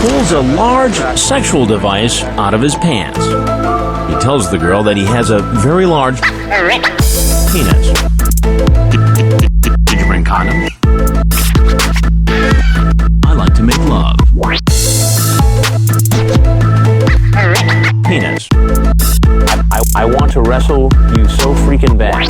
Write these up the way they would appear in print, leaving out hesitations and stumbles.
pulls a large sexual device out of his pants. He tells the girl that he has a very large penis. Did you bring condoms? I like to make love. Penis. I want to wrestle you so freaking bad.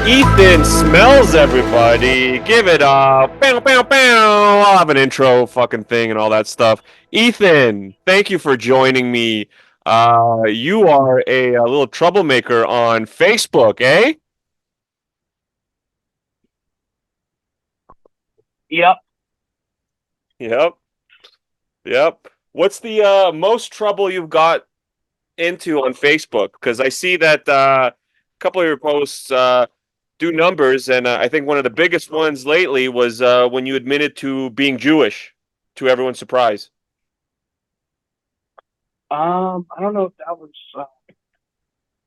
Ethan smells, everybody. Give it up. Bow, bow, bow. I'll have an intro fucking thing and all that stuff. Ethan, thank you for joining me. You are a little troublemaker on Facebook, eh? Yep. Yep. Yep. What's the most trouble you've got into on Facebook? Because I see that a couple of your posts do numbers, and I think one of the biggest ones lately was when you admitted to being Jewish, to everyone's surprise. I don't know if that was.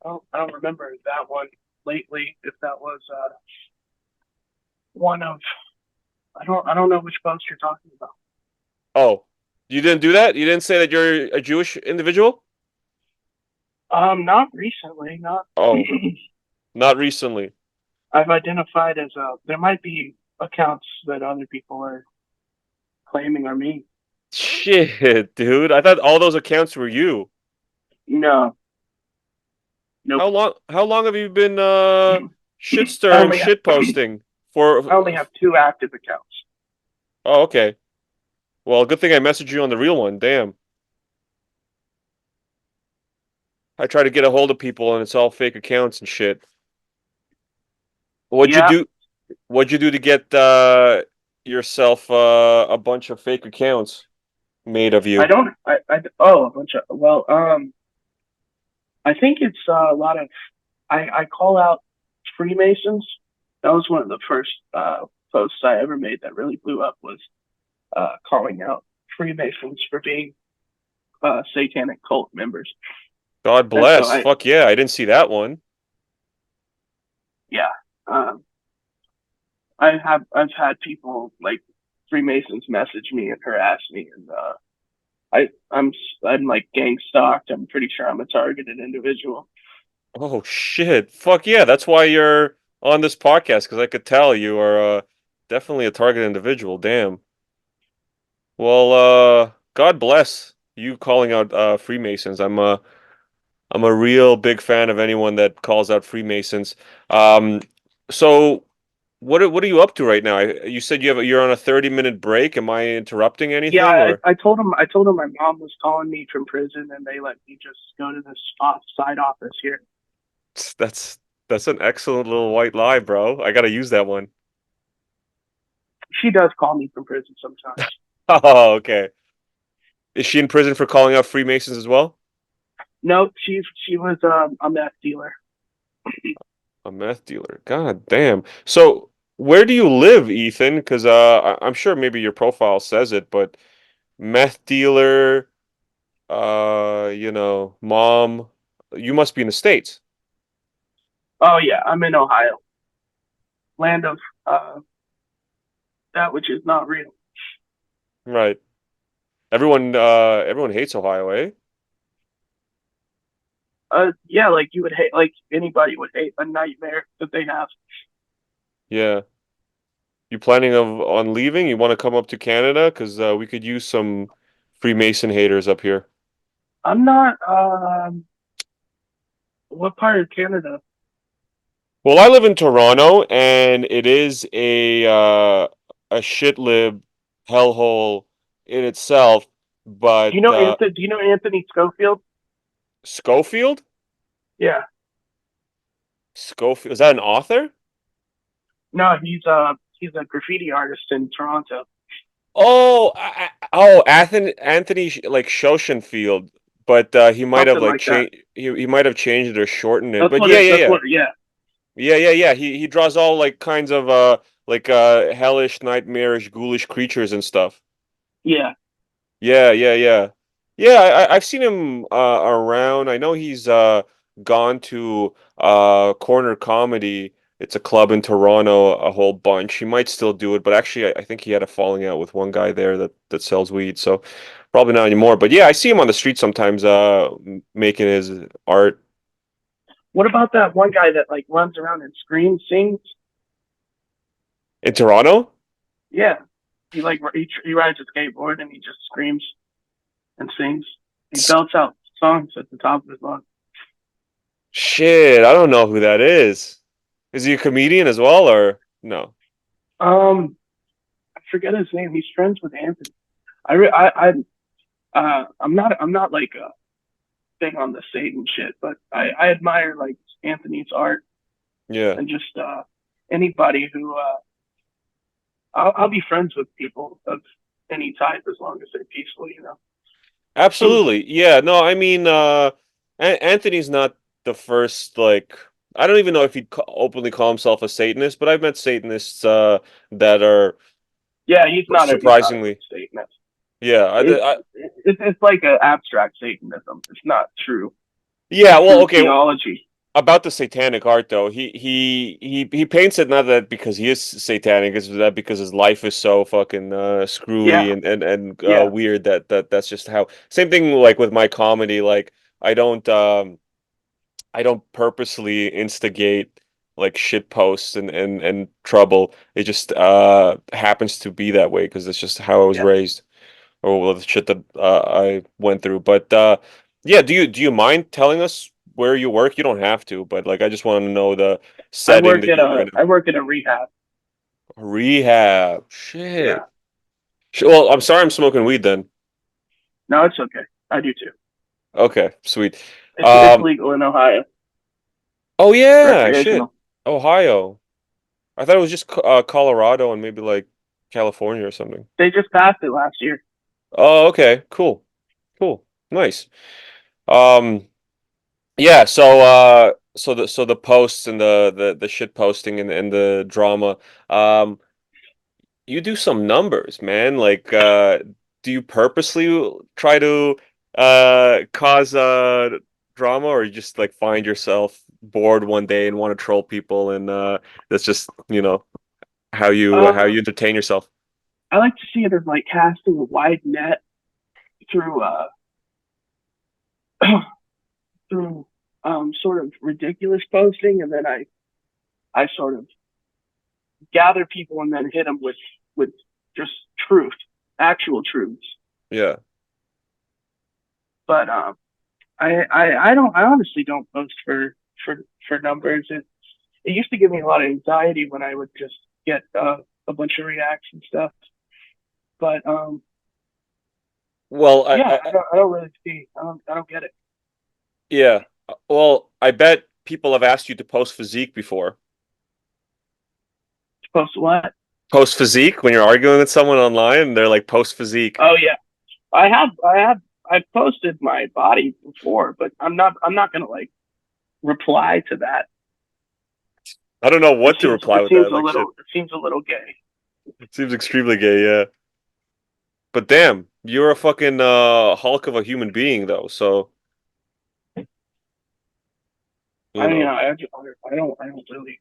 I don't remember that one lately. If that was one of. I don't know which post you're talking about. Oh, you didn't do that? You didn't say that you're a Jewish individual? Not recently. Not. Oh, not recently. I've identified as there might be accounts that other people are claiming are me. Shit, dude. I thought all those accounts were you. No. Nope. How long have you been shit I stirring, only have, shit posting for I only have 2 active accounts. Oh, okay. Well, good thing I messaged you on the real one. Damn. I try to get a hold of people and it's all fake accounts and shit. What'd you Yeah. do? What'd you do to get yourself a bunch of fake accounts made of I you? don't. A bunch of. Well, I think it's a lot of. I call out Freemasons. That was one of the first posts I ever made that really blew up. Was calling out Freemasons for being satanic cult members. God And so bless. Fuck yeah, I didn't see that one. yeah, um, I've had people like Freemasons message me and harass me, and I'm like gang stalked. I'm pretty sure I'm a targeted individual. Oh shit. Fuck yeah, that's why you're on this podcast, because I could tell you are definitely a target individual. Damn. Well, God bless you calling out Freemasons. I'm a real big fan of anyone that calls out Freemasons. Um, so what are you up to right now? You said you're on a 30-minute break. Am I interrupting Yeah, anything or I told him my mom was calling me from prison, and they let me just go to this side office here. that's that's an excellent little white lie, bro. I gotta use that one. She does call me from prison sometimes. Oh, okay. Is she in prison for calling out Freemasons as well? No, she was a meth dealer. A meth dealer. God damn. So where do you live, Ethan? Because I'm sure maybe your profile says it, but meth dealer, mom, you must be in the States. Oh yeah, I'm in Ohio, land of that which is not real. Right. Everyone hates Ohio, eh? Yeah, like you would hate, like anybody would hate a nightmare that they have. Yeah. You planning on leaving? You want to come up to Canada? Because we could use some Freemason haters up here. I'm not. What part of Canada? Well, I live in Toronto, and it is a shit lib hellhole in itself. But Do you know Anthony Schofield? Schofield? Yeah. Schofield, is that an author? No, he's a graffiti artist in Toronto. Oh, Anthony like Shoshenfield, but he might have Something like like that. changed. He might have changed it or shortened it. That's But what yeah, it. yeah, That's yeah, what. Yeah. yeah. He draws all like kinds of hellish, nightmarish, ghoulish creatures and stuff. Yeah. Yeah. Yeah, I've seen him around. I know he's gone to Corner Comedy It's a club in Toronto, a whole bunch. He might still do it, but actually, I think he had a falling out with one guy there that sells weed, so probably not anymore. But yeah, I see him on the street sometimes, making his art What about that one guy that like runs around and screams, sings? in Toronto. Yeah, he rides a skateboard and he just screams and sings. He belts out songs at the top of his lungs. Shit, I don't know who that is. Is he a comedian as well, or no? Um, I forget his name. He's friends with Anthony. I'm not like a thing on the Satan shit, but I admire like Anthony's art Yeah. and just anybody who I'll be friends with people of any type as long as they're peaceful, you know. Absolutely. Yeah, no, I mean, Anthony's not the first, like, I don't even know if he'd openly call himself a Satanist, but I've met Satanists that are Yeah, he's not a surprisingly, Satanist. yeah, It's like an abstract Satanism. It's not true. yeah, well, True okay, theology. about the satanic art though, he paints it not that because he is satanic, it's that because his life is so fucking Yeah, screwy and yeah, weird that's just how. Same thing like with my comedy, like I don't um I don't purposely instigate like shit posts and trouble. It just happens to be that way because it's just how I was yeah. raised or well, the shit that I went through. But yeah, do you mind telling us where you work? You don't have to, but like I just want to know the setting that you're in. I work at a rehab. Rehab. Yeah. Shit. Well, I'm sorry I'm smoking weed then. No, it's okay. I do too. Okay, sweet. It's Um, legal in Ohio. oh yeah, shit. Recreational. Ohio. I thought it was just Colorado and maybe like California or something. They just passed it last year. Oh, okay. Cool. Cool. Nice. Um, yeah, so the posts and the shit posting and the drama. Um, you do some numbers, man. Like do you purposely try to cause drama or you just like find yourself bored one day and want to troll people and that's just, how you Um, entertain yourself. I like to see it as like casting a wide net through through sort of ridiculous posting, and then I sort of gather people and then hit them with just truth, actual truths. Yeah. But I don't I honestly don't post for numbers. It used to give me a lot of anxiety when I would just get a bunch of reacts and stuff. But Well, yeah, I don't really see I don't get it. yeah. Well, I bet people have asked you to post physique before. Post what? Post physique when you're arguing with someone online and they're like post physique. Oh yeah, I've posted my body before, but I'm not gonna like reply to that. I don't know what to reply with that. Like shit. It seems a little gay. It seems extremely gay, yeah. But damn, you're a fucking Hulk of a human being though, so you I mean, know. I don't really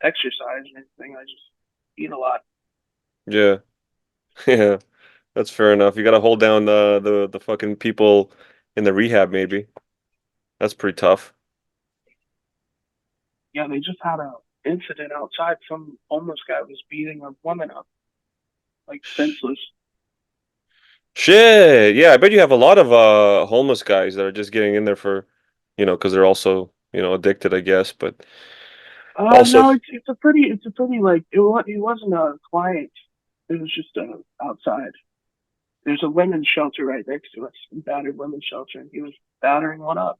exercise or anything. I just eat a lot. Yeah. Yeah. That's fair enough. You gotta hold down the fucking people in the rehab maybe. That's pretty tough. Yeah, they just had a incident outside. Some homeless guy was beating a woman up, like senseless. Shit. Yeah, I bet you have a lot of homeless guys that are just getting in there for, because they're also, addicted, I guess, but also No, it's a pretty like it wasn't a client. It was just outside. There's a women's shelter right next to us, a battered women's shelter, and he was battering one up.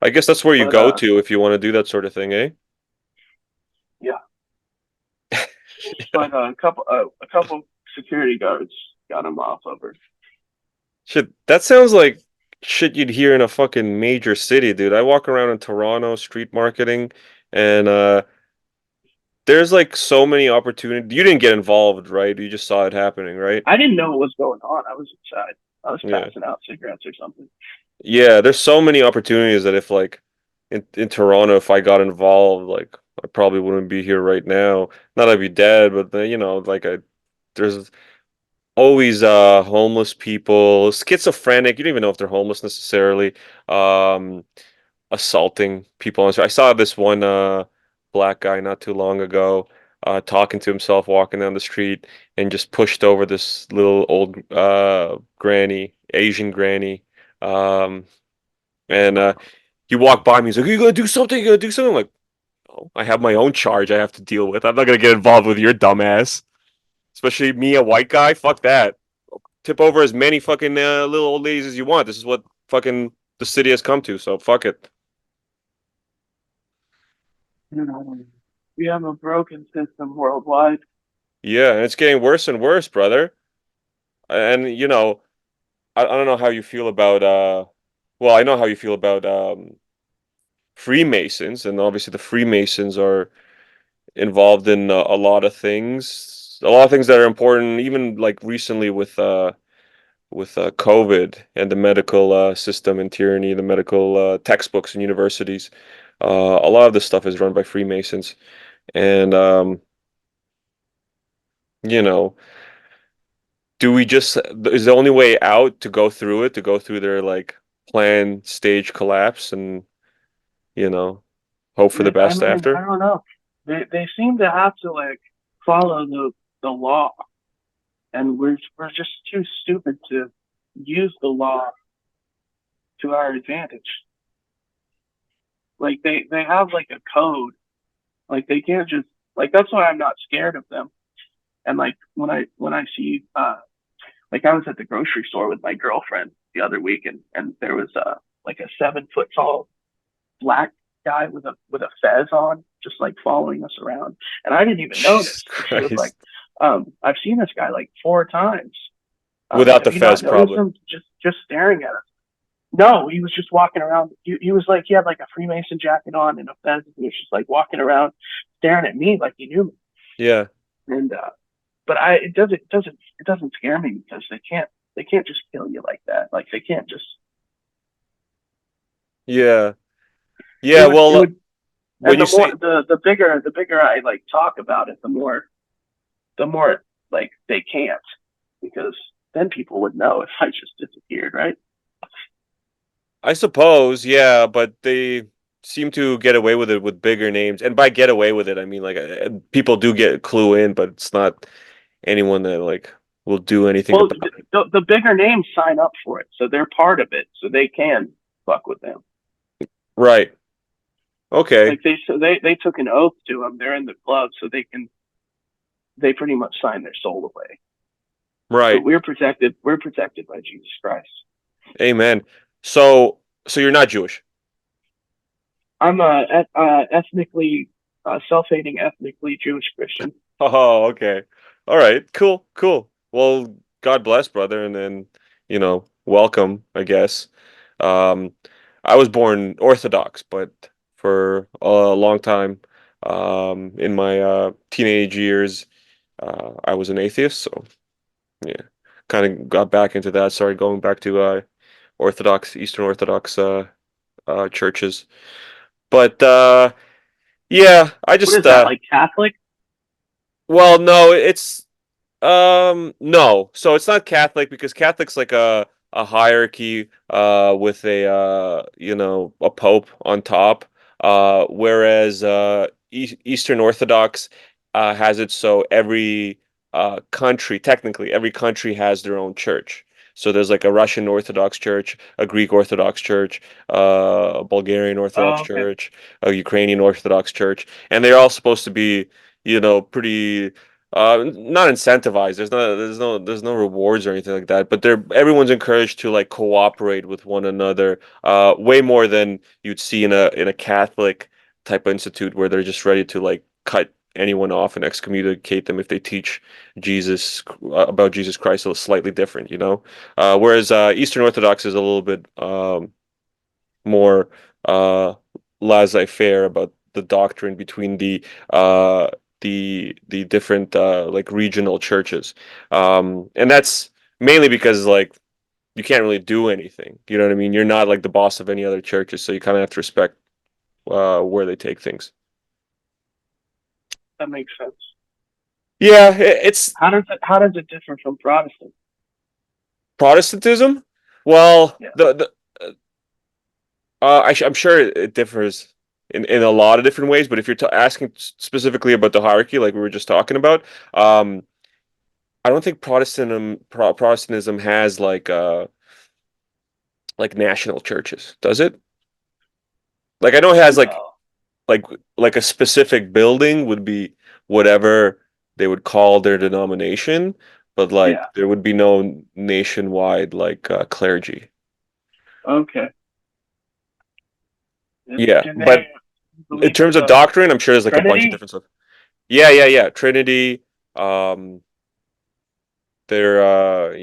I guess that's where you But go to if you want to do that sort of thing, eh? yeah, Yeah. but a couple security guards got him off over. Shit, that sounds like shit you'd hear in a fucking major city, dude. I walk around in Toronto street marketing and there's like so many opportunities. You didn't get involved, right? You just saw it happening, right? I didn't know what was going on. I was inside. I was Yeah. passing out cigarettes or something. Yeah, there's so many opportunities that if like in Toronto if I got involved, like I probably wouldn't be here right now. Not I'd be dead, but like there's always homeless people, schizophrenic. You don't even know if they're homeless necessarily. Um, Assaulting people on the street. I saw this one black guy not too long ago talking to himself walking down the street and just pushed over this little old granny, Asian granny. Um, and he walked by me. He's like, "Are you gonna do something? You gonna do something?" I'm like, "Oh, I have my own charge I have to deal with. I'm not gonna get involved with your dumbass." Especially me, a white guy. Fuck that. Tip over as many fucking little old ladies as you want. This is what fucking the city has come to. So fuck it. We have a broken system worldwide. Yeah, and it's getting worse and worse, brother. And I don't know how you feel about well, I know how you feel about Freemasons, and obviously the Freemasons are involved in a lot of things that are important, even like recently with COVID and the medical system and tyranny, the medical textbooks and universities. A lot of this stuff is run by Freemasons, and you know, do we just is the only way out to go through it, to go through their like planned stage collapse and you know hope for the I best mean, I after? don't know. They seem to have to like follow the law, and we're just too stupid to use the law to our advantage. Like they have like a code. Like they can't just like that's why I'm not scared of them. And like when I see like I was at the grocery store with my girlfriend the other week, and there was like a 7 foot tall black guy with a fez on, just like following us around, and I didn't even notice. Jesus And she was like, Christ! "I've seen this guy like 4 times. Without Have the you not fez, noticed probably. him just staring at us?" No, he was just walking around. He was like he had like a Freemason jacket on and a fez. And he was just like walking around, staring at me like he knew me. Yeah, And but I it doesn't scare me because they can't just kill you like that. Like they can't just yeah, it yeah. would it Well, would when and you the more say the bigger I like talk about it, the more like they can't because then people would know if I just disappeared, right? I suppose, yeah, but they seem to get away with it with bigger names, and by get away with it, I mean like people do get clue in, but it's not anyone that like will do anything Well, about it. the bigger names sign up for it, so they're part of it, so they can fuck with them. Right. Okay. Like they took an oath to them. They're in the club, so they pretty much sign their soul away. But Right. we're protected. We're protected by Jesus Christ. Amen. So you're not Jewish. I'm ethnically self-hating ethnically Jewish Christian. Oh, okay. All right. Cool. Cool. Well, God bless, brother, and then, welcome, I guess. Um, I was born Orthodox, but for a long time, in my teenage years, I was an atheist. So yeah, kind of got back into that. Started going back to Eastern Orthodox churches. But yeah, I What is just that, like Catholic? well, no, no. So it's not Catholic because Catholic's like a hierarchy with a pope on top. Whereas Eastern Orthodox has it so every country, technically every country has their own church. So there's like a Russian Orthodox Church, a Greek Orthodox Church, a Bulgarian Orthodox Oh, okay. Church, a Ukrainian Orthodox Church, and they're all supposed to be, pretty not incentivized. There's no rewards or anything like that. But everyone's encouraged to like cooperate with one another. Way more than you'd see in a Catholic type of institute where they're just ready to like cut anyone off and excommunicate them if they teach Jesus about Jesus Christ a little slightly different, you know. Whereas Eastern Orthodox is a little bit more laissez-faire about the doctrine between uh the different like regional churches. And that's mainly because like you can't really do anything. You know what I mean? You're not like the boss of any other churches, so you kind of have to respect where they take things. That makes sense. Yeah, it's How does it differ from Protestant? Protestantism. Well, Yeah. I'm sure it differs in a lot of different ways. But if you're asking specifically about the hierarchy, like we were just talking about, um, I don't think Protestantism has like national churches, does it? Like I know it has No. like like a specific building would be whatever they would call their denomination, but like Yeah. there would be no nationwide like clergy. Okay. Yeah, Do they but in believe in terms of the doctrine, I'm sure there's like a bunch of Trinity? different stuff. Yeah. Trinity, um, they're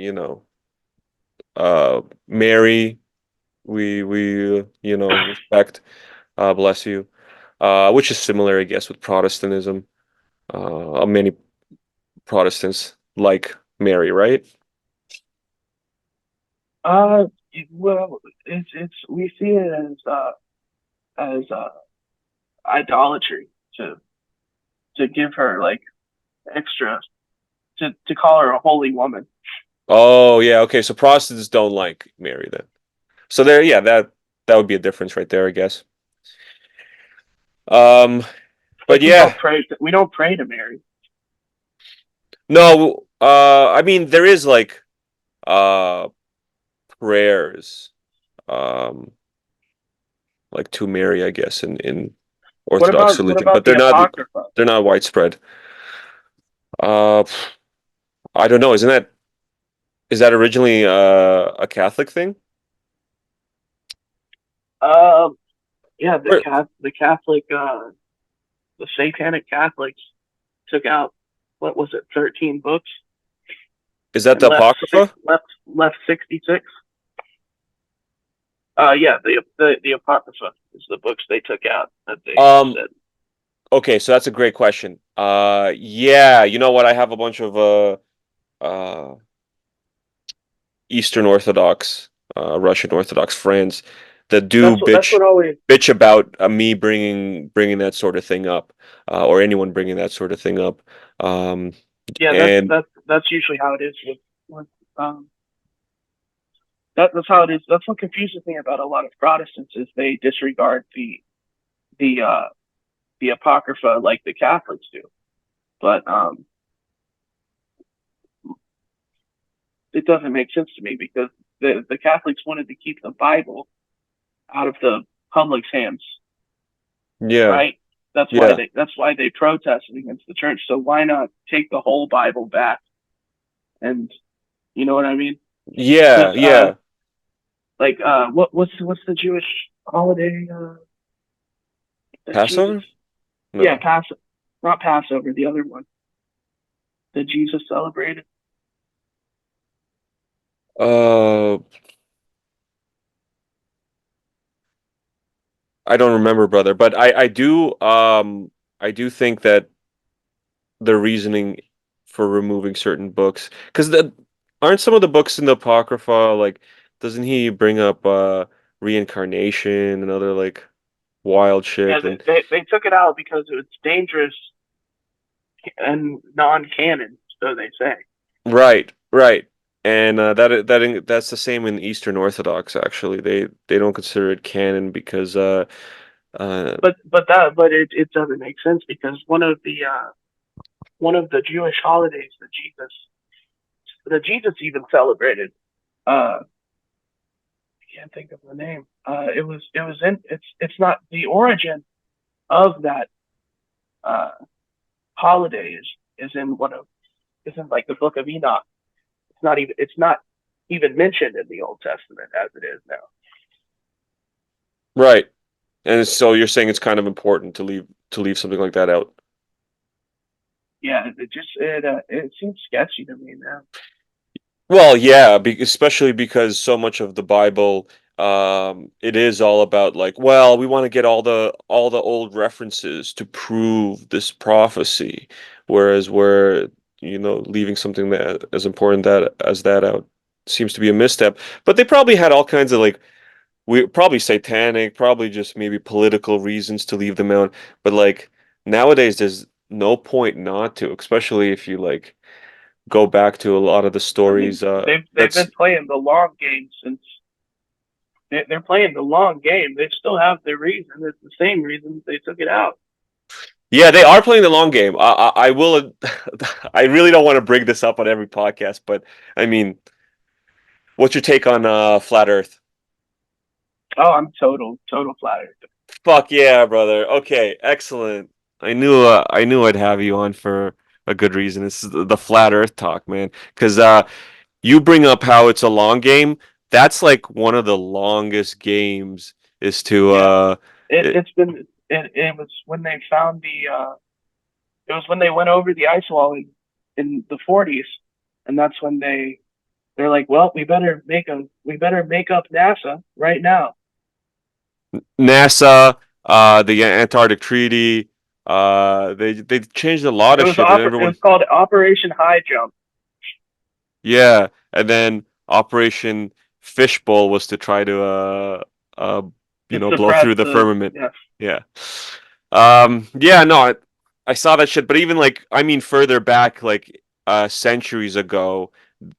Mary, we respect, bless you, which is similar, I guess, with Protestantism. Many Protestants like Mary, right? Uh, well, it's we see it as idolatry to give her like extra to call her a holy woman. Oh yeah, okay. So Protestants don't like Mary then. So there, yeah, that would be a difference right there, I guess. Um, but Like yeah, we don't pray to Mary. no, I mean there is like uh prayers, um, like to Mary, I guess, in Orthodox What religion, about but the Apocrypha? they're not widespread. Uh, I don't know. Is that originally a Catholic thing? Um, yeah, Or The Catholic the Satanic Catholics took out what was it, 13 books is that and the Apocrypha? left 66. Yeah, the Apocrypha is the books they took out that they Um, said. okay, so that's a great question. Yeah, you know what? I have a bunch of uh Eastern Orthodox, Russian Orthodox friends that do That's what always. bitch about me bringing that sort of thing up, or anyone bringing that sort of thing up. Um, Yeah, and that's usually how it is with um that's how it is. That's what confuses me about a lot of Protestants is they disregard the uh the Apocrypha like the Catholics do. But it doesn't make sense to me because the Catholics wanted to keep the Bible out of the public's hands, yeah, right? yeah, That's why they protested against the church. So why not take the whole Bible back? And you know what I mean? yeah, Because yeah. what's the Jewish holiday that Jesus? Passover? Yeah, No. not Passover, the other one that Jesus celebrated. Uh, I don't remember, brother, but I do think that the reasoning for removing certain books, because the aren't some of the books in the Apocrypha like doesn't he bring up reincarnation and other like wild Yeah, shit and they took it out because it's dangerous and non-canon, so they say. right. And that's the same in Eastern Orthodox actually. They don't consider it canon because uh But it doesn't make sense because one of the Jewish holidays that Jesus even celebrated. I can't think of the name. It was in it's not the origin of that uh holiday is in one of is in like the Book of Enoch. It's not even mentioned in the Old Testament as it is now. right. And so you're saying it's kind of important to leave something like that out. Yeah, it seems sketchy to me now. Well, yeah, especially because so much of the Bible, it is all about like, well, we want to get all the old references to prove this prophecy, whereas we're, leaving something that as important that as that out seems to be a misstep. But they probably had all kinds of like we probably satanic, probably just maybe political reasons to leave them out. But like nowadays, there's no point not to, especially if you like go back to a lot of the I mean, stories. they've That's been playing the long game since they're playing the long game. They still have their reason. It's the same reason they took it out. Yeah, they are playing the long game. I will. I really don't want to bring this up on every podcast, but I mean, what's your take on flat Earth? Oh, I'm total flat earther. Fuck yeah, brother. Okay, excellent. I knew I'd have you on for a good reason. It's the flat Earth talk, man. Because you bring up how it's a long game. That's like one of the longest games. Is to Yeah, it, it was when they found the it was when they went over the ice wall in the 40s, and that's when they're like, well, we better make up NASA right now. NASA, the Antarctic Treaty. They changed a lot of shit, and It was everyone. called Operation High Jump. Yeah, and then Operation Fishbowl was to try to uh To blow suppress through the the firmament. yes. Yeah. Yeah, no, I saw that shit, but even like I mean further back like centuries ago,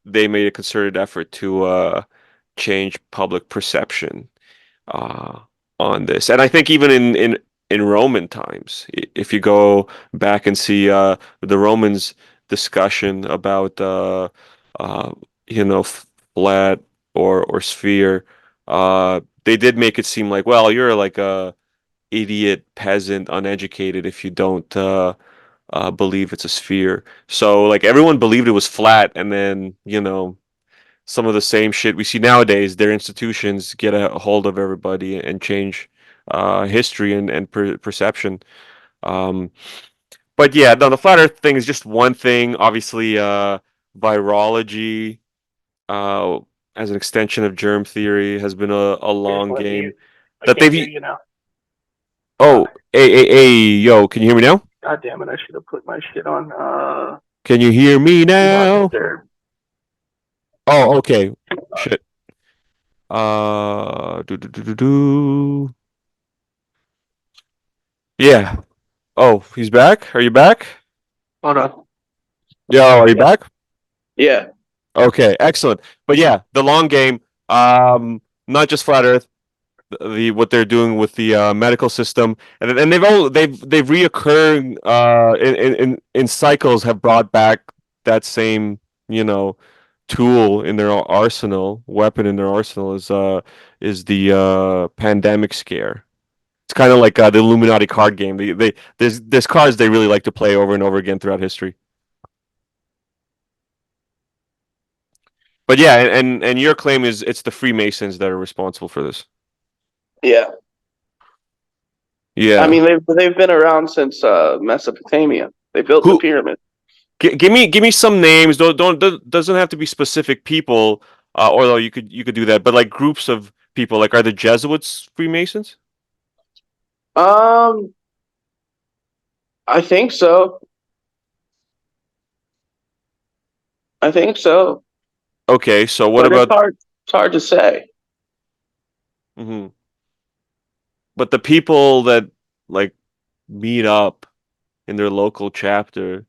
they made a concerted effort to change public perception uh, on this. And I think even in Roman times, if you go back and see the Romans discussion about uh, flat or sphere, they did make it seem like, well, you're like a idiot peasant, uneducated if you don't believe it's a sphere. So like everyone believed it was flat, and then some of the same shit we see nowadays. Their institutions get a hold of everybody and change history and perception. Um, but yeah, no, the flat Earth thing is just one thing. Obviously, virology, uh, as an extension of germ theory, has been a Here's long what game you. I that can't they've. hear you now. Oh, hey, yo, can you hear me now? God damn it! I should have put my shit on. Can you hear me Do not now? disturb. Oh, okay. Shit. Do. Yeah. Oh, he's back? Are you back? Hold on. Yeah, are you Yeah. back? Yeah. Okay, excellent. But yeah, the long game, not just flat Earth, the what they're doing with the medical system, and they've reoccurring in cycles have brought back that same, you know, tool in their arsenal, weapon in their arsenal is the pandemic scare. It's kind of like the Illuminati card game. There's cards they really like to play over and over again throughout history. But yeah, and your claim is it's the Freemasons that are responsible for this. Yeah. I Yeah. mean, they've been around since Mesopotamia. They built the Who? pyramid. Give me some names. Doesn't have to be specific people. Although you could do that, but like groups of people. Like, are the Jesuits Freemasons? Um, I think so. I think so. Okay, so what But it's about? hard. It's hard to say. Mhm. But the people that like meet up in their local chapter,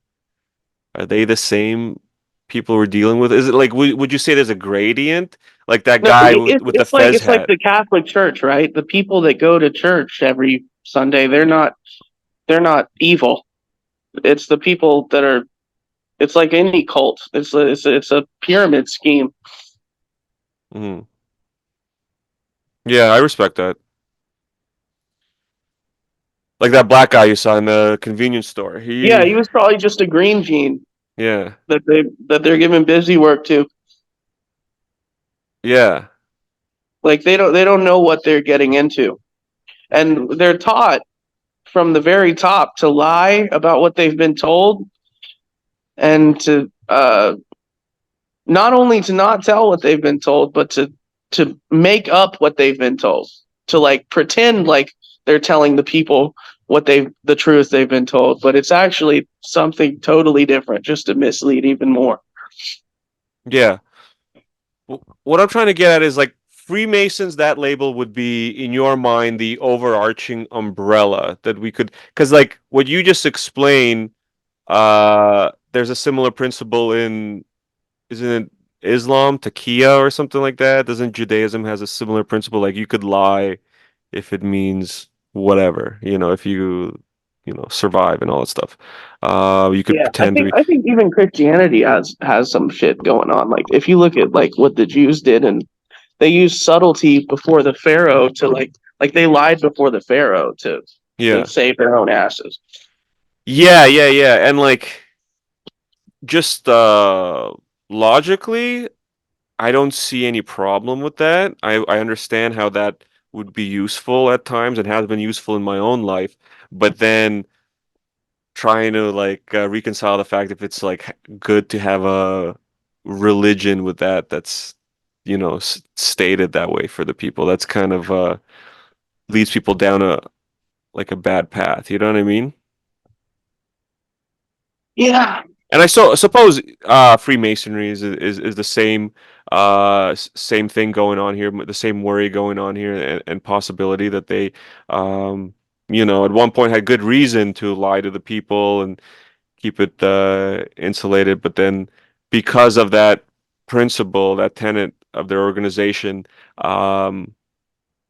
are they the same people we're dealing with? Is it like would you say there's a gradient? Like that No, guy with the Fez it's like hat. the Catholic Church, right? The people that go to church every Sunday, they're not evil. It's the people that are. It's like any cult. It's a pyramid scheme. Mhm. Yeah, I respect that. Like that black guy you saw in the convenience store. Yeah, he was probably just a green gene Yeah, that they're giving busy work to. yeah, Like they don't know what they're getting into, and they're taught from the very top to lie about what they've been told, and to not only to not tell what they've been told, but to make up what they've been told, to like pretend like they're telling the people the truth they've been told, but it's actually something totally different, just to mislead even more. yeah. What I'm trying to get at is like Freemasons, that label would be in your mind the overarching umbrella that we could, because like what you just explained, there's a similar principle in, isn't it Islam, taqiyya or something like that? Doesn't Judaism has a similar principle? Like you could lie if it means whatever, if you survive and all that stuff. You could Yeah, pretend to be. I think even Christianity has some shit going on. Like if you look at like what the Jews did, and they used subtlety before the Pharaoh to like they lied before the Pharaoh to Yeah. save their own asses. Yeah, yeah, yeah. And like just logically, I don't see any problem with that. I understand how that would be useful at times and has been useful in my own life, but then trying to like reconcile the fact if it's like good to have a religion with that's stated that way for the people. That's kind of leads people down a like a bad path. You know what I mean? Yeah, And suppose Freemasonry is the same same thing going on here, the same worry going on here, and possibility that they um, at one point had good reason to lie to the people and keep it insulated, but then because of that principle, that tenet of their organization, um,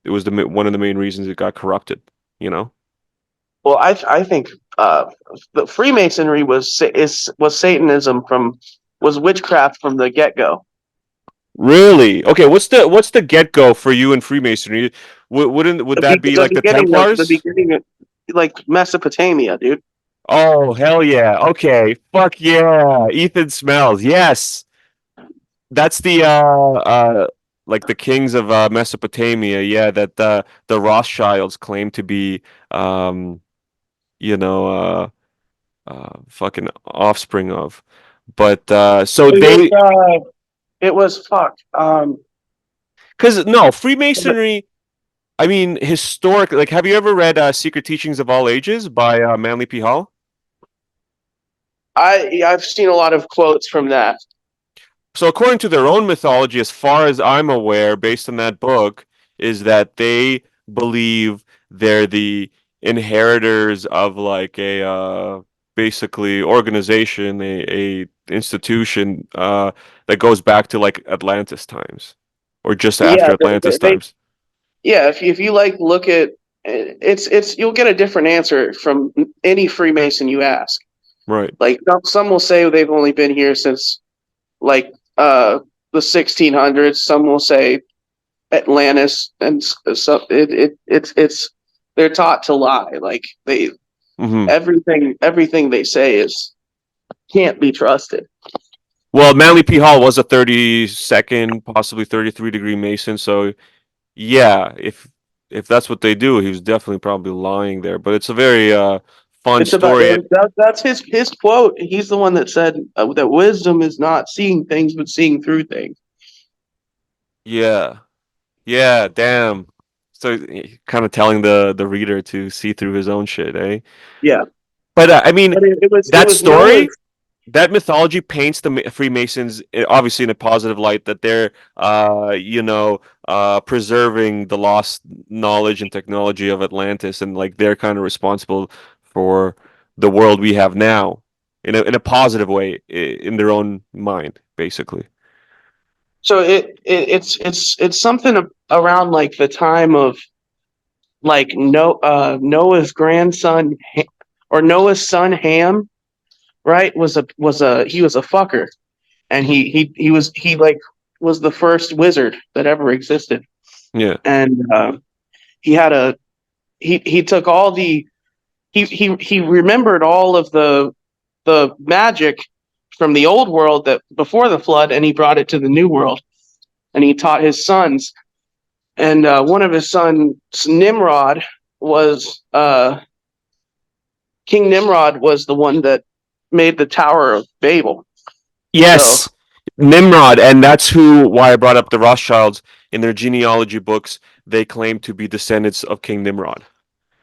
it was one of the main reasons it got corrupted. You know? well, I think the Freemasonry was Satanism was witchcraft from the get go. Really? Okay, what's the get-go for you in Freemasonry? Would that be like the The Templars? beginning of like Mesopotamia, dude. Oh, hell yeah. Okay. Fuck yeah. Ethan Smells. Yes. That's the like the kings of Mesopotamia, yeah, that the Rothschilds claim to be um you know fucking offspring of. But so It was they it was fuck. cuz no, Freemasonry, I mean, historically, like, have you ever read Secret Teachings of All Ages by Manly P. Hall? I've seen a lot of quotes from that. So, according to their own mythology, as far as I'm aware, based on that book, is that they believe they're the inheritors of like a basically organization, a institution that goes back to like Atlantis times, or just Yeah, after Atlantis times. yeah. If you like look at it's you'll get a different answer from any Freemason you ask. Right. Like some will say they've only been here since like the 1600s. Some will say Atlantis, and so it's they're taught to lie. Like they Hmm. everything they say is can't be trusted. Well, Manly P. Hall was a 32nd, possibly 33-degree Mason, so yeah, if that's what they do, he was definitely probably lying there. But it's a very fun It's about story. that's his quote. He's the one that said that wisdom is not seeing things but seeing through things. Yeah, yeah, damn. So kind of telling the reader to see through his own shit, eh? Yeah, But I mean, but it that was Noah's. story, that mythology paints the Freemasons obviously in a positive light that they're preserving the lost knowledge and technology of Atlantis, and like they're kind of responsible for the world we have now in a positive way in their own mind, basically. So it's something around like the time of like Noah's grandson or Noah's son Ham, right? Was a he was a fucker, and he like was the first wizard that ever existed, Yeah. and he had a he took all the he remembered all of the magic from the old world that before the flood, and he brought it to the new world, and he taught his sons. And one of his sons, Nimrod, was King Nimrod was the one that made the Tower of Babel. So Yes, Nimrod, and that's why I brought up the Rothschilds in their genealogy books. They claim to be descendants of King Nimrod.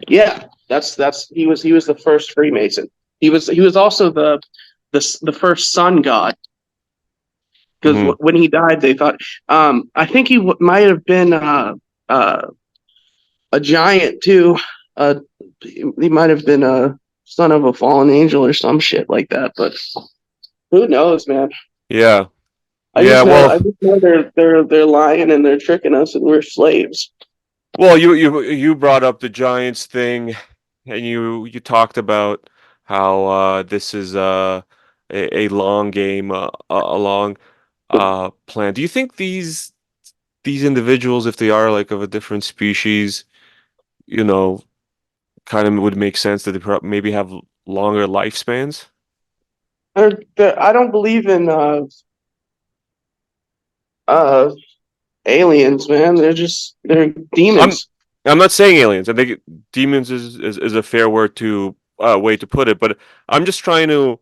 yeah, that's he was the first Freemason. He was also the first sun god, because Hmm. when he died, they thought I think might have been a giant too. Uh, he might have been son of a fallen angel or some shit like that. But who knows, man? Yeah. I Yeah, just know well, they're lying and they're tricking us and we're slaves. you brought up the Giants thing, and you talked about how this is a long game, a long plan. Do you think these individuals, if they are like of a different species, you know, kind of would make sense that they maybe have longer lifespans? I don't believe in uh aliens, man. They're I'm demons. I'm not saying aliens. I think demons is a fair word to way to put it, but I'm just trying to,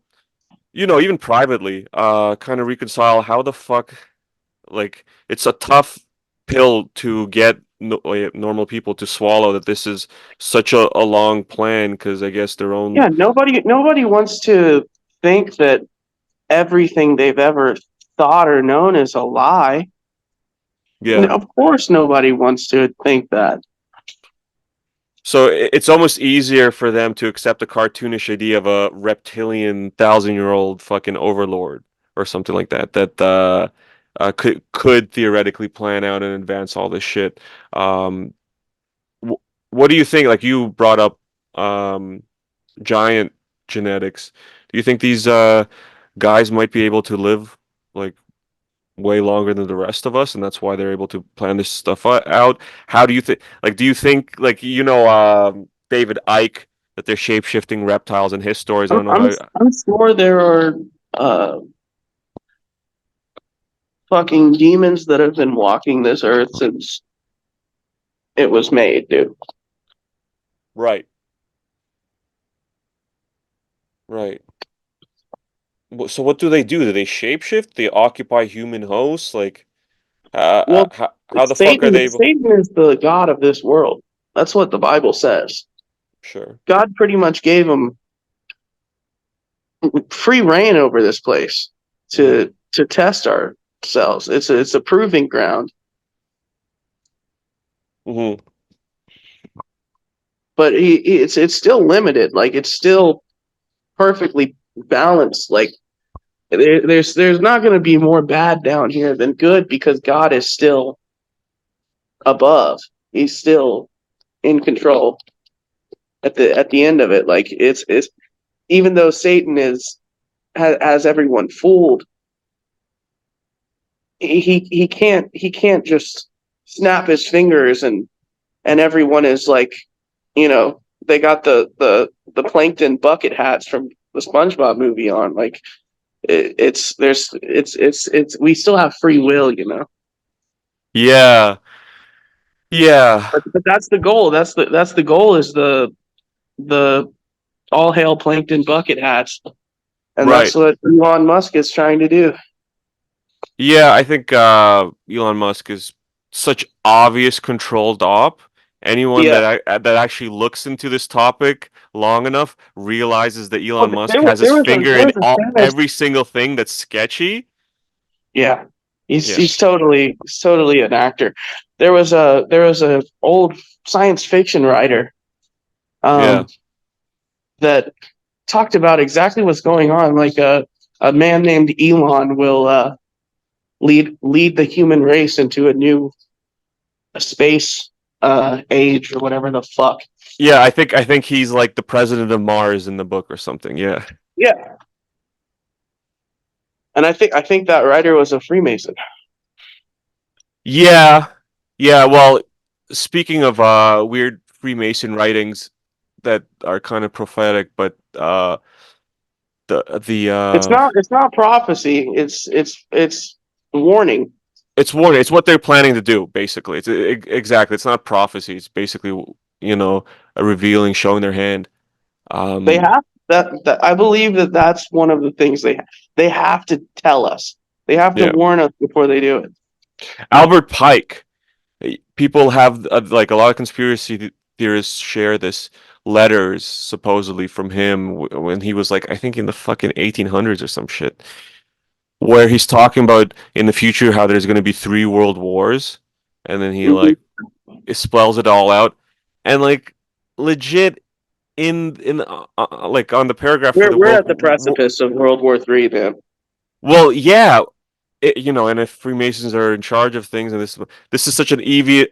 even privately, kind of reconcile how the fuck, like, it's a tough pill to get like, normal people to swallow that this is such a long plan because I guess their own. Yeah, nobody wants to think that everything they've ever thought or known is a lie. Yeah. Of course, nobody wants to think that. So it's almost easier for them to accept a cartoonish idea of a reptilian 1,000-year-old fucking overlord or something like that could theoretically plan out and advance all this shit. Um, wh- what do you think? Like you brought up um, giant genetics. Do you think these guys might be able to live like way longer than the rest of us, and that's why they're able to plan this stuff out? How do you think? Like, do you think like David Icke that they're shape shifting reptiles in his stories? I I'm don't know I'm, how. I'm sure there are uh, fucking demons that have been walking this earth since it was made, dude. Right, right. So what do they do? Do they shapeshift? They occupy human hosts? Like, Well, how the fuck are they able? Satan is the god of this world. That's what the Bible says. Sure. God pretty much gave him free reign over this place Hmm. to test ourselves. It's a proving ground, Hmm. but it's still limited. Like it's still perfectly balanced. Like there's not going to be more bad down here than good because God is still above. He's still in control at the end of it. Like it's even though Satan has everyone fooled, he can't just snap his fingers and everyone is like, they got the plankton bucket hats from the SpongeBob movie on. Like it's there's it's we still have free will. Yeah. Yeah. But that's the goal. That's the goal is the all hail plankton bucket hats, and that's Right. what Elon Musk is trying to do. Yeah, I think Elon Musk is such obvious controlled op. Anyone Yeah. that actually looks into this topic long enough realizes that Well, Elon Musk has his finger there in was a famous. every single thing that's sketchy. Yeah, Yeah. he's totally an actor. There was a old science fiction writer Yeah. um, that talked about exactly what's going on. Like a man named Elon will lead the human race into a new space age or whatever the fuck. Yeah, I think he's like the president of Mars in the book or something. Yeah. Yeah, and I think that writer was a Freemason. Yeah. Yeah, well, speaking of weird Freemason writings that are kind of prophetic, but the It's not prophecy. It's warning. it's warning. It's what they're planning to do, basically. Exactly. It's not prophecy. It's basically, a revealing, showing their hand. They Um, have that. I believe that that's one of the things they have to tell us. They have to yeah. warn us before they do it. Albert Pike. People have like a lot of conspiracy theorists share this letters supposedly from him when he was like I think in the fucking 1800s or some shit, where he's talking about in the future how there's going to be three world wars, and then he Hmm. like it spells it all out, and like legit like on the paragraph for the We're world. at the precipice of World War III, man. Well, yeah, and if Freemasons are in charge of things, and this is such an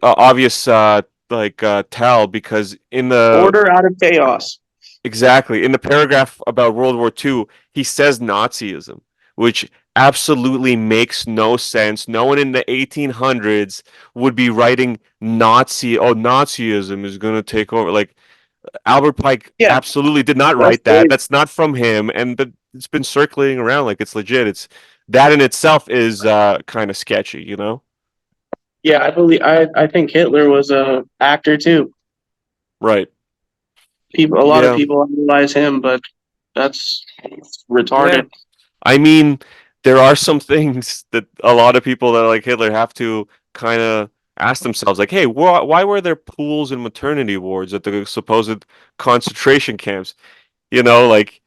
obvious tell because in the Order out of chaos. exactly in the paragraph about World War II, he says Nazism, which absolutely makes no sense. No one in the 1800s would be writing Nazism is going to take over. Like Albert Pike Yeah, absolutely did not that's write that. crazy. That's not from him, and it's been circulating around like it's legit. It's that in itself is kind of sketchy, you know? Yeah, I think Hitler was a actor too. Right. A lot of Yeah. people idolize him, but that's Yeah. retarded. I mean, there are some things that a lot of people that like Hitler have to kind of ask themselves, like, hey, why were there pools and maternity wards at the supposed concentration camps? You know, like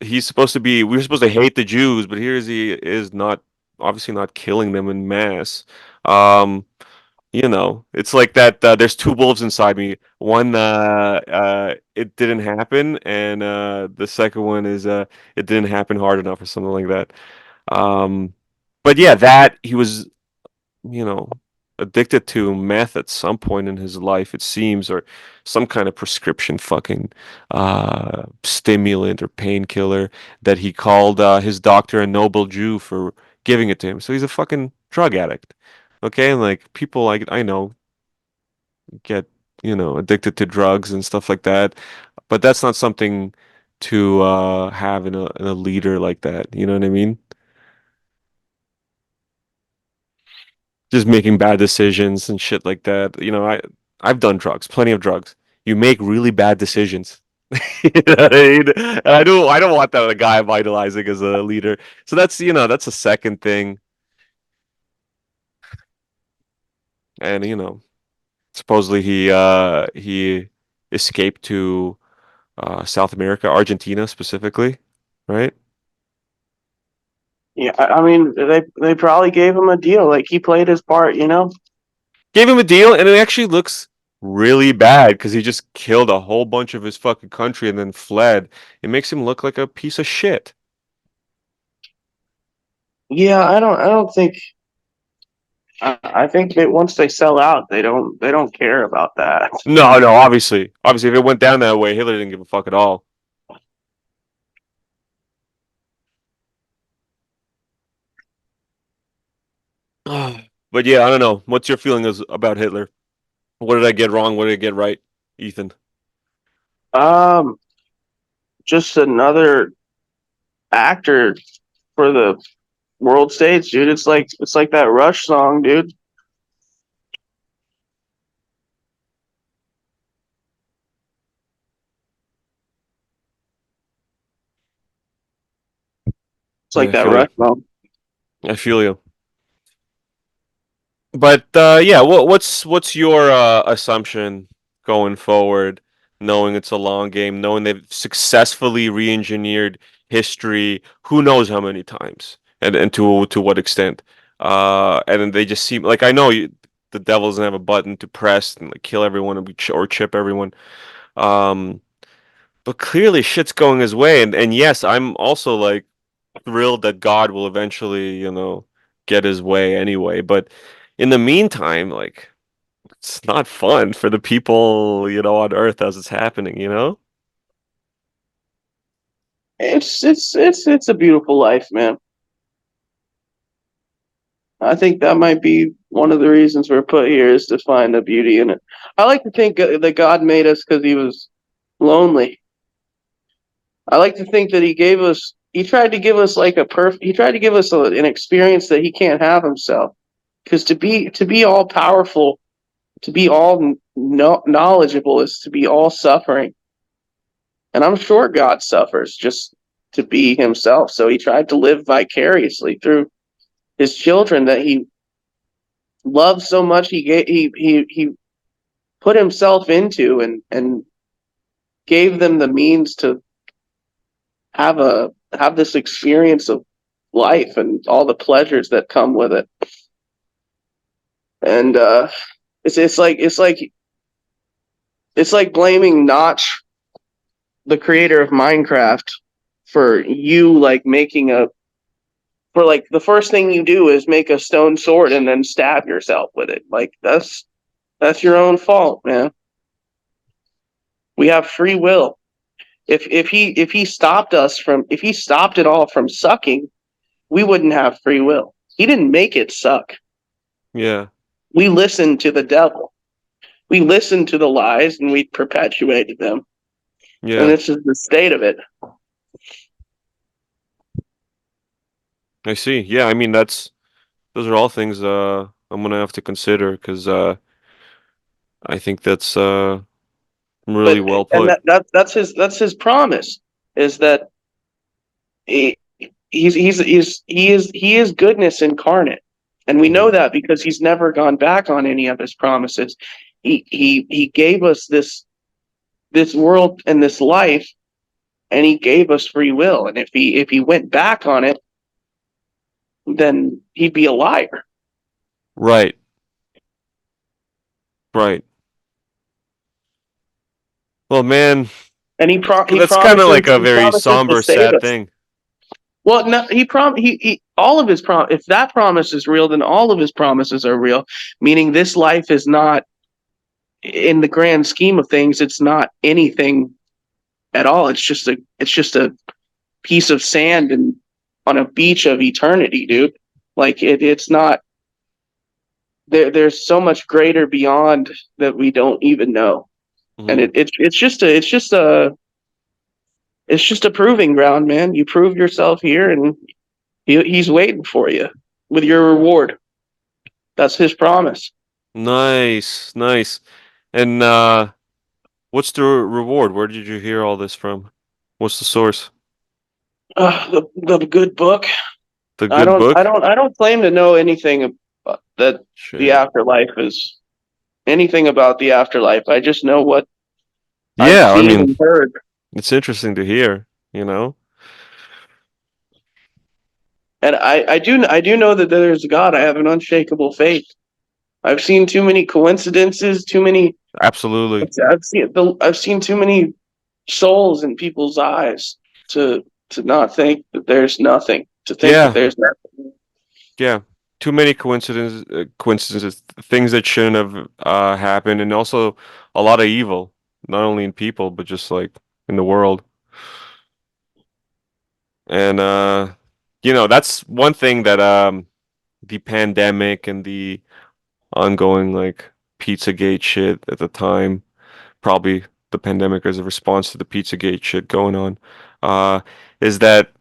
we're supposed to hate the Jews, but he is not obviously not killing them in mass. Um, it's like that. There's two wolves inside me. One, it didn't happen, and the second one is it didn't happen hard enough, or something like that. Um, but yeah, that he was, you know, addicted to meth at some point in his life, it seems, or some kind of prescription fucking stimulant or painkiller that he called his doctor a noble Jew for giving it to him. So he's a fucking drug addict. Okay, and like people like I know get, addicted to drugs and stuff like that, but that's not something to have in a leader like that. You know what I mean? Just making bad decisions and shit like that. I've done drugs, plenty of drugs. You make really bad decisions. You know what I mean? And I don't want that a guy I'm idolizing as a leader. So that's a second thing. And supposedly he escaped to South America, Argentina specifically, right? Yeah, I mean, they probably gave him a deal. Like he played his part, you know. Gave him a deal, and it actually looks really bad because he just killed a whole bunch of his fucking country and then fled. It makes him look like a piece of shit. Yeah, I don't think. I think that once they sell out, they don't care about that. No, no, obviously, if it went down that way, Hitler didn't give a fuck at all. But yeah, I don't know. What's your feeling about Hitler? What did I get wrong? What did I get right, Ethan? Um, just another actor for the world stage, dude. It's like that Rush song, dude. It's Yeah, like I that feel you. Rush song. I feel you. But yeah, what's your assumption going forward, knowing it's a long game, knowing they've successfully re-engineered history, who knows how many times, and to what extent? And then they just seem like I know the devil doesn't have a button to press and like kill everyone or chip everyone. Um, but clearly shit's going his way, and yes, I'm also like thrilled that God will eventually, get his way anyway. But in the meantime, like it's not fun for the people, on Earth as it's happening, you know? It's a beautiful life, man. I think that might be one of the reasons we're put here is to find the beauty in it. I like to think that God made us because He was lonely. I like to think that He tried to give us like He tried to give us an experience that He can't have Himself. Because to be all powerful, to be all knowledgeable is to be all suffering. And I'm sure God suffers just to be Himself. So He tried to live vicariously through His children that He loved so much. He put Himself into and gave them the means to have this experience of life and all the pleasures that come with it. And it's like blaming Notch the creator of Minecraft for you like making a for like the first thing you do is make a stone sword and then stab yourself with it. Like that's your own fault, man. We have free will. If he stopped us from if he stopped it all from sucking, we wouldn't have free will. He didn't make it suck. Yeah. We listened to the devil. We listened to the lies and we perpetuated them. And Yeah. this is the state of it. I see. Yeah, I mean those are all things I'm gonna have to consider because I think that's really But well and put. that's his promise is that he, he is goodness incarnate, and we know Mhm. that because he's never gone back on any of his promises. He gave us this world and this life, and he gave us free will. And if he went back on it, then he'd be a liar. Right. Right. Well, man, And that's kind of like a very to somber, save sad us. thing. Well, no, he all of his if that promise is real, then all of his promises are real. Meaning, this life is not, in the grand scheme of things, it's not anything at all. It's just a piece of sand and on a beach of eternity, dude. Like it's not there. There's so much greater beyond that we don't even know, and Hmm. it's just a proving ground, man. You prove yourself here, and he's waiting for you with your reward. That's his promise. Nice, nice. And what's the reward? Where did you hear all this from? What's the source? The good book. The good book? I don't claim to know anything that the Shit. afterlife is anything about the afterlife. I just know what I've Yeah, I seen mean, and heard. it's interesting to hear, you know? And I do know that there's a God. I have an unshakable faith. I've seen too many coincidences, too many. Absolutely. I've seen too many souls in people's eyes to not think that there's nothing. To think that Yeah, there's nothing. yeah. Too many coincidences, things that shouldn't have happened, and also a lot of evil, not only in people, but just like in the world. And that's one thing that the pandemic and the ongoing like Pizzagate shit at the time, probably the pandemic as a response to the Pizzagate shit going on, uh, is that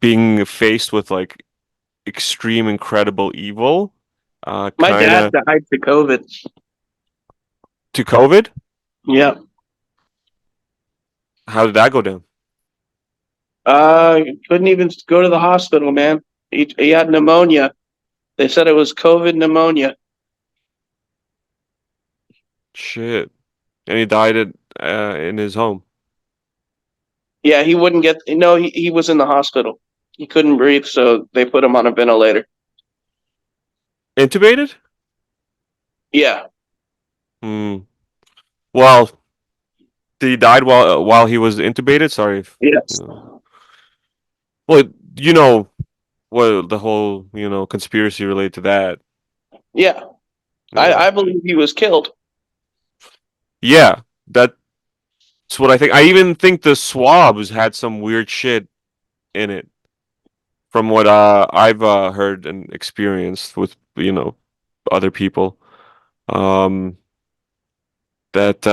being faced with like extreme, incredible evil, My kind dad of died to COVID. to COVID. Yeah. How did that go down? Couldn't even go to the hospital, man. He had pneumonia. They said it was COVID pneumonia. Shit. And he died in his home. Yeah, he wouldn't get. No, he was in the hospital. He couldn't breathe, so they put him on a ventilator. Intubated? Yeah, Hmm. Well, he died while he was intubated. Sorry if you yes, know. Well, you know what the whole conspiracy related to that. yeah. Yeah. I believe he was killed. Yeah, that's what I think. I even think the swabs had some weird shit in it, from what I've heard and experienced with other people. Um, that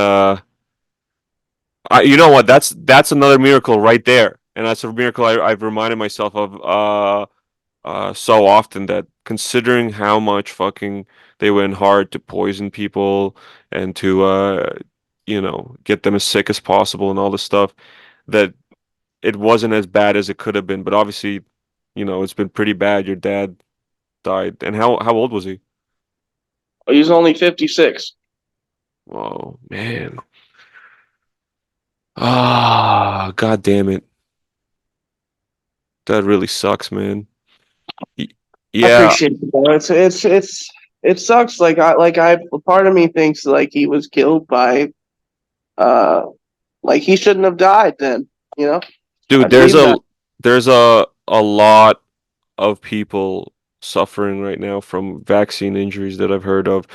you know what? That's another miracle right there, and that's a miracle I've reminded myself of so often, that considering how much fucking they went hard to poison people and to get them as sick as possible and all this stuff, that it wasn't as bad as it could have been. But obviously, it's been pretty bad. Your dad died, and how old was he? He was only 56. Oh man. Ah, god damn it. That really sucks, man. Y- I Yeah, appreciate it. Bro. It sucks. Part of me thinks like he was killed by uh Like he shouldn't have died then. You know, I Dude, believe that. there's a lot of people suffering right now from vaccine injuries that I've heard of.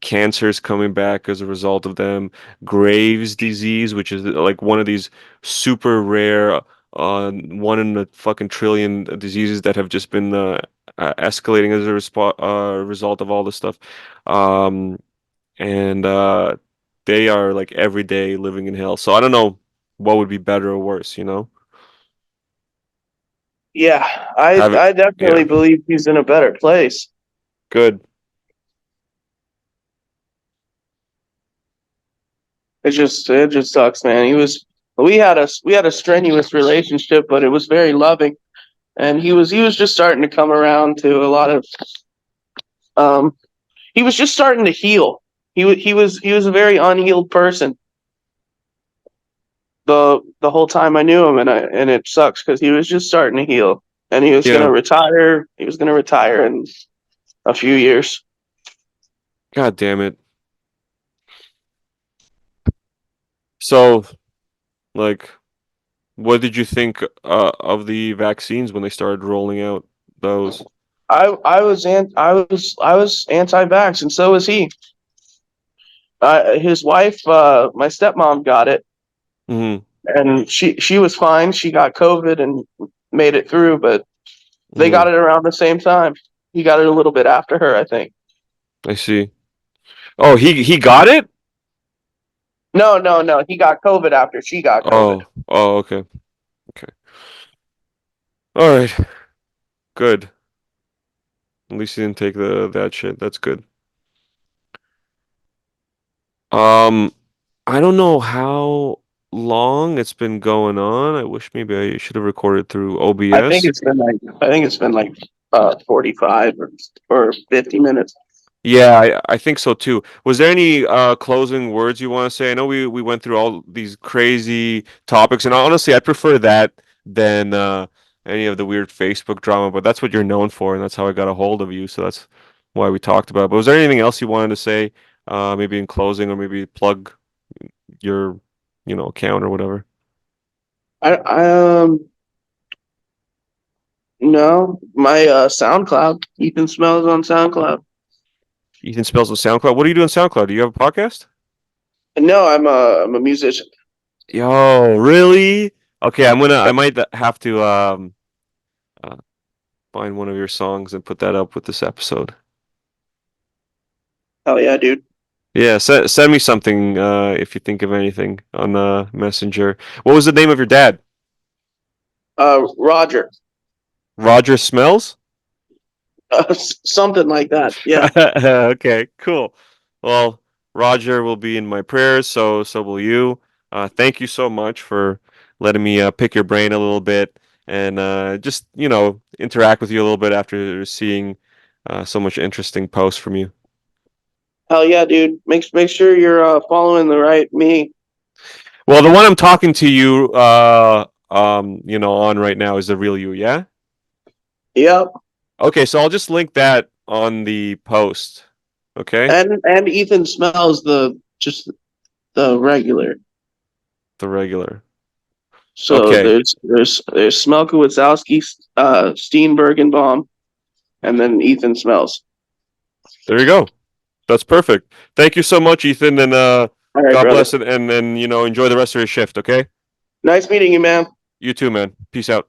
Cancers coming back as a result of them. Graves' disease, which is like one of these super rare, one in a fucking trillion diseases that have just been escalating as a result of all this stuff. Um, and they are like every day living in hell. So I don't know what would be better or worse, you know? Yeah, I Have it, I yeah, definitely believe he's in a better place. good. It just sucks, man. We had a strenuous relationship, but it was very loving, and he was just starting to come around to a lot of um he was just starting to heal. He was a very unhealed person the whole time I knew him, and it sucks because he was just starting to heal, and he was gonna Yeah. retire. He was gonna retire in a few years. God damn it. So, like, what did you think of the vaccines when they started rolling out those? I was anti-vax, and so was he. His wife, my stepmom, got it, Hmm. and she was fine. She got COVID and made it through, but they Hmm. got it around the same time. He got it a little bit after her, I think. I see. Oh, he got it? No, no, no. He got COVID after she got COVID. Oh, okay. Okay. All right. Good. At least he didn't take the that shit. That's good. Um, I don't know how long it's been going on. I wish maybe I should have recorded through I think OBS. it's been like 45 or 50 minutes. Yeah, I think so too. Was there any closing words you want to say? I know we went through all these crazy topics, and honestly, I prefer that than any of the weird Facebook drama. But that's what you're known for, and that's how I got a hold of you. So that's why we talked about it. But was there anything else you wanted to say, maybe in closing, or maybe plug your, account or whatever? I no, my SoundCloud. Ethan Smells on SoundCloud. Ethan Spells with SoundCloud. What do you do on SoundCloud? Do you have a podcast? No, I'm a musician. Yo, really? Okay, I might have to uh, find one of your songs and put that up with this episode. Hell yeah, dude. Yeah, send me something if you think of anything on Messenger. What was the name of your dad? Roger. Roger Smells? Something like that. Yeah. Okay, cool. Well, Roger will be in my prayers, so will you. Thank you so much for letting me pick your brain a little bit and just, interact with you a little bit after seeing so much interesting posts from you. Hell yeah, dude. Make sure you're following the right me. Well, the one I'm talking to you on right now is the real you, yeah? Yep. Okay, so I'll just link that on the post. Okay? And Ethan Smells the just the regular. The regular. So Okay. there's Smelka Wazowski, Steenbergenbaum, and then Ethan Smells. There you go. That's perfect. Thank you so much, Ethan, and All right, God brother. bless and enjoy the rest of your shift, okay? Nice meeting you, man. You too, man. Peace out.